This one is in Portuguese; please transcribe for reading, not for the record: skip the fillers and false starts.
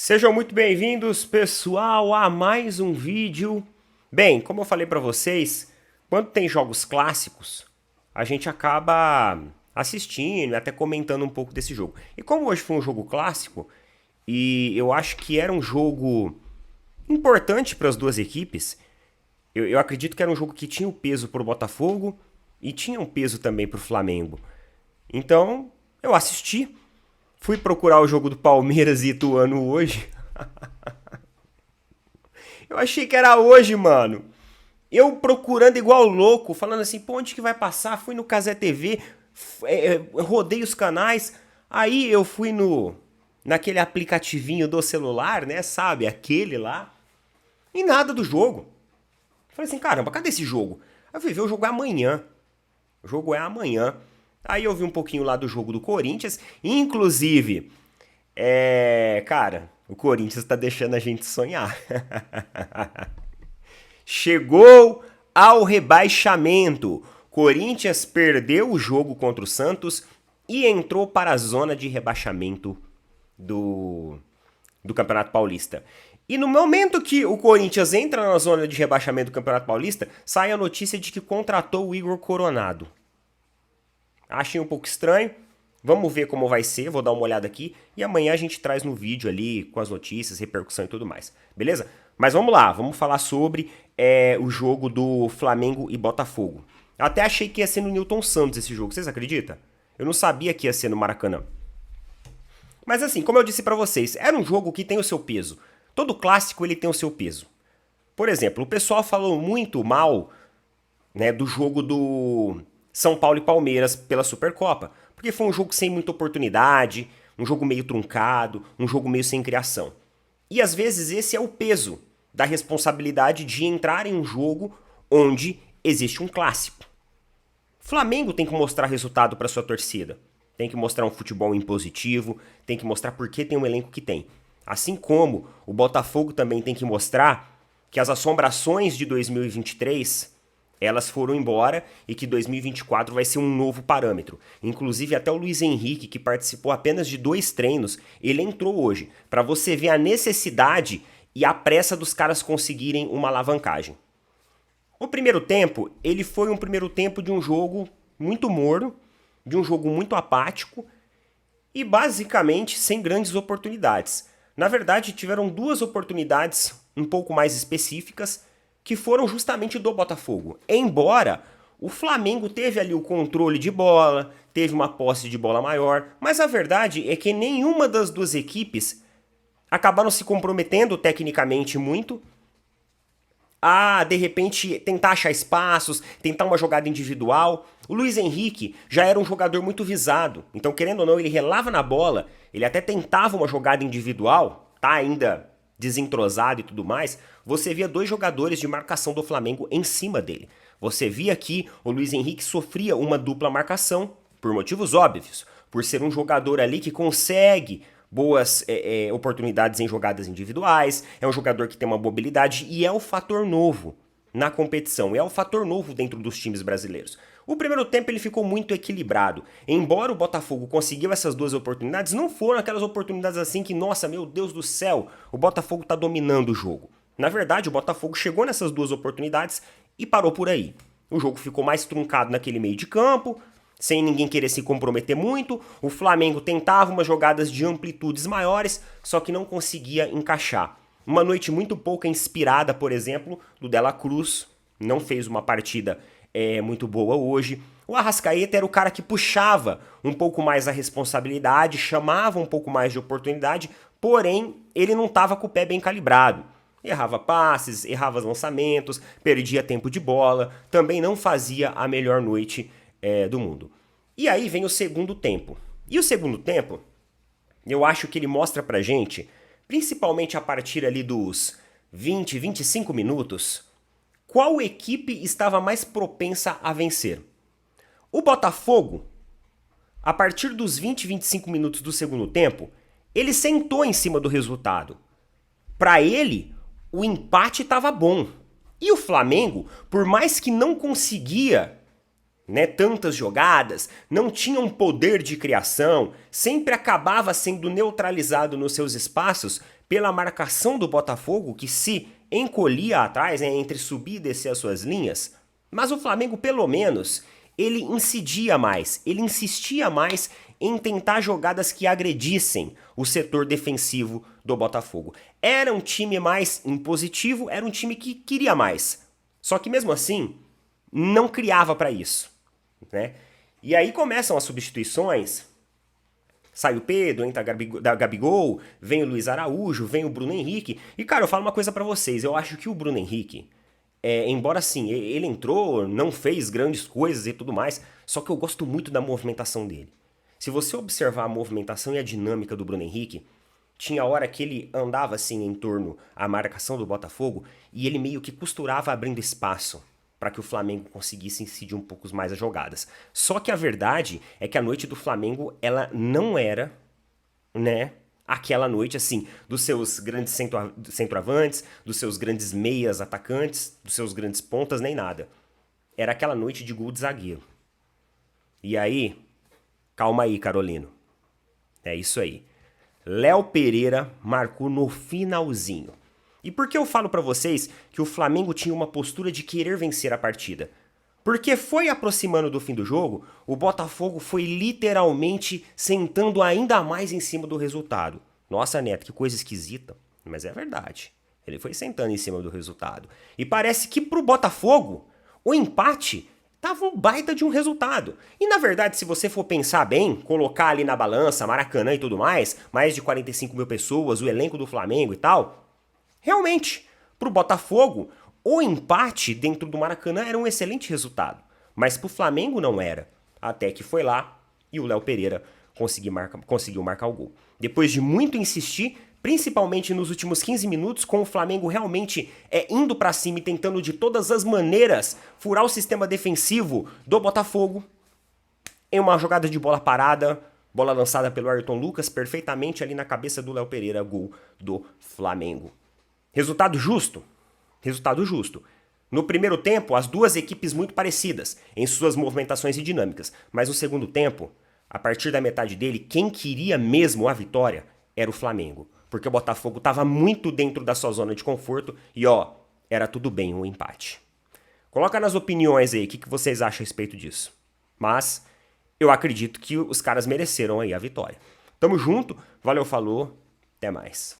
Sejam muito bem-vindos, pessoal, a mais um vídeo. Bem, como eu falei para vocês, quando tem jogos clássicos, a gente acaba assistindo e até comentando um pouco desse jogo. E como hoje foi um jogo clássico, e eu acho que era um jogo importante para as duas equipes, eu acredito que era um jogo que tinha o peso para o Botafogo e tinha um peso também para o Flamengo. Então, eu assisti. Fui procurar o jogo do Palmeiras e Ituano hoje. Eu achei que era hoje, mano. Eu procurando igual louco, falando assim, pô, onde que vai passar? Fui no Cazé TV, rodei os canais. Aí eu fui naquele aplicativinho do celular, né? Sabe? Aquele lá. E nada do jogo. Falei assim, caramba, cadê esse jogo? Aí eu fui ver, o jogo é amanhã. O jogo é amanhã. Aí eu vi um pouquinho lá do jogo do Corinthians. Inclusive, cara, o Corinthians tá deixando a gente sonhar. Chegou ao rebaixamento. Corinthians perdeu o jogo contra o Santos e entrou para a zona de rebaixamento do Campeonato Paulista. E no momento que o Corinthians entra na zona de rebaixamento do Campeonato Paulista, sai a notícia de que contratou o Igor Coronado. Achei um pouco estranho. Vamos ver como vai ser, vou dar uma olhada aqui. E amanhã a gente traz no vídeo ali, com as notícias, repercussão e tudo mais. Beleza? Mas vamos lá, vamos falar sobre o jogo do Flamengo e Botafogo. Eu até achei que ia ser no Newton Santos esse jogo, vocês acreditam? Eu não sabia que ia ser no Maracanã. Mas assim, como eu disse pra vocês, era um jogo que tem o seu peso. Todo clássico ele tem o seu peso. Por exemplo, o pessoal falou muito mal, né, do jogo do São Paulo e Palmeiras pela Supercopa, porque foi um jogo sem muita oportunidade, um jogo meio truncado, um jogo meio sem criação. E às vezes esse é o peso da responsabilidade de entrar em um jogo onde existe um clássico. Flamengo tem que mostrar resultado para sua torcida. Tem que mostrar um futebol impositivo, tem que mostrar por que tem o elenco que tem. Assim como o Botafogo também tem que mostrar que as assombrações de 2023 elas foram embora e que 2024 vai ser um novo parâmetro. Inclusive até o Luiz Henrique, que participou apenas de 2 treinos, ele entrou hoje, para você ver a necessidade e a pressa dos caras conseguirem uma alavancagem. O primeiro tempo, ele foi um primeiro tempo de um jogo muito morno, de um jogo muito apático e basicamente sem grandes oportunidades. Na verdade, tiveram 2 oportunidades um pouco mais específicas que foram justamente do Botafogo. Embora o Flamengo teve ali o controle de bola, teve uma posse de bola maior, mas a verdade é que nenhuma das duas equipes acabaram se comprometendo tecnicamente muito a, de repente, tentar achar espaços, tentar uma jogada individual. O Luiz Henrique já era um jogador muito visado, então, querendo ou não, ele relava na bola, ele até tentava uma jogada individual, tá ainda desentrosado e tudo mais. Você via 2 jogadores de marcação do Flamengo em cima dele. Você via que o Luiz Henrique sofria uma dupla marcação, por motivos óbvios, por ser um jogador ali que consegue boas oportunidades em jogadas individuais, é um jogador que tem uma mobilidade e é um fator novo na competição, é um fator novo dentro dos times brasileiros. O primeiro tempo ele ficou muito equilibrado. Embora o Botafogo conseguiu essas 2 oportunidades, não foram aquelas oportunidades assim que, nossa, meu Deus do céu, o Botafogo tá dominando o jogo. Na verdade, o Botafogo chegou nessas 2 oportunidades e parou por aí. O jogo ficou mais truncado naquele meio de campo, sem ninguém querer se comprometer muito. O Flamengo tentava umas jogadas de amplitudes maiores, só que não conseguia encaixar. Uma noite muito pouco inspirada, por exemplo, do Dela Cruz, não fez uma partida muito boa hoje. O Arrascaeta era o cara que puxava um pouco mais a responsabilidade, chamava um pouco mais de oportunidade, porém ele não estava com o pé bem calibrado. Errava passes, errava lançamentos, perdia tempo de bola, também não fazia a melhor noite do mundo. E aí vem o segundo tempo. E o segundo tempo, eu acho que ele mostra pra gente, principalmente a partir ali dos 20, 25 minutos, qual equipe estava mais propensa a vencer. O Botafogo, a partir dos 20, 25 minutos do segundo tempo, ele sentou em cima do resultado. Para ele, o empate estava bom. E o Flamengo, por mais que não conseguia né, tantas jogadas, não tinha um poder de criação, sempre acabava sendo neutralizado nos seus espaços pela marcação do Botafogo, que se encolhia atrás, né, entre subir e descer as suas linhas. Mas o Flamengo, pelo menos, ele incidia mais, ele insistia mais em tentar jogadas que agredissem o setor defensivo do Botafogo. Era um time mais impositivo, era um time que queria mais. Só que mesmo assim, não criava para isso, né? E aí começam as substituições. Sai o Pedro, entra a Gabigol, vem o Luiz Araújo, vem o Bruno Henrique. E cara, eu falo uma coisa para vocês, eu acho que o Bruno Henrique, embora assim, ele entrou, não fez grandes coisas e tudo mais, só que eu gosto muito da movimentação dele. Se você observar a movimentação e a dinâmica do Bruno Henrique, tinha hora que ele andava assim em torno à marcação do Botafogo e ele meio que costurava abrindo espaço para que o Flamengo conseguisse incidir um pouco mais as jogadas. Só que a verdade é que a noite do Flamengo, ela não era, né, aquela noite assim, dos seus grandes centroavantes, dos seus grandes meias atacantes, dos seus grandes pontas, nem nada. Era aquela noite de gol de zagueiro. E aí, calma aí, Carolino. É isso aí. Léo Pereira marcou no finalzinho. E por que eu falo pra vocês que o Flamengo tinha uma postura de querer vencer a partida? Porque foi aproximando do fim do jogo, o Botafogo foi literalmente sentando ainda mais em cima do resultado. Nossa, Neto, que coisa esquisita, mas é verdade. Ele foi sentando em cima do resultado. E parece que pro Botafogo, o empate tava um baita de um resultado. E na verdade, se você for pensar bem, colocar ali na balança, Maracanã e tudo mais de 45 mil pessoas, o elenco do Flamengo e tal, realmente, pro Botafogo, o empate dentro do Maracanã era um excelente resultado. Mas pro Flamengo não era. Até que foi lá e o Léo Pereira conseguiu marcar o gol. Depois de muito insistir, principalmente nos últimos 15 minutos, com o Flamengo realmente indo pra cima e tentando de todas as maneiras furar o sistema defensivo do Botafogo, em uma jogada de bola parada, bola lançada pelo Ayrton Lucas, perfeitamente ali na cabeça do Léo Pereira, gol do Flamengo. Resultado justo? Resultado justo. No primeiro tempo, as duas equipes muito parecidas em suas movimentações e dinâmicas. Mas no segundo tempo, a partir da metade dele, quem queria mesmo a vitória era o Flamengo. Porque o Botafogo estava muito dentro da sua zona de conforto e era tudo bem um empate. Coloca nas opiniões aí o que vocês acham a respeito disso. Mas eu acredito que os caras mereceram aí a vitória. Tamo junto, valeu, falou, até mais.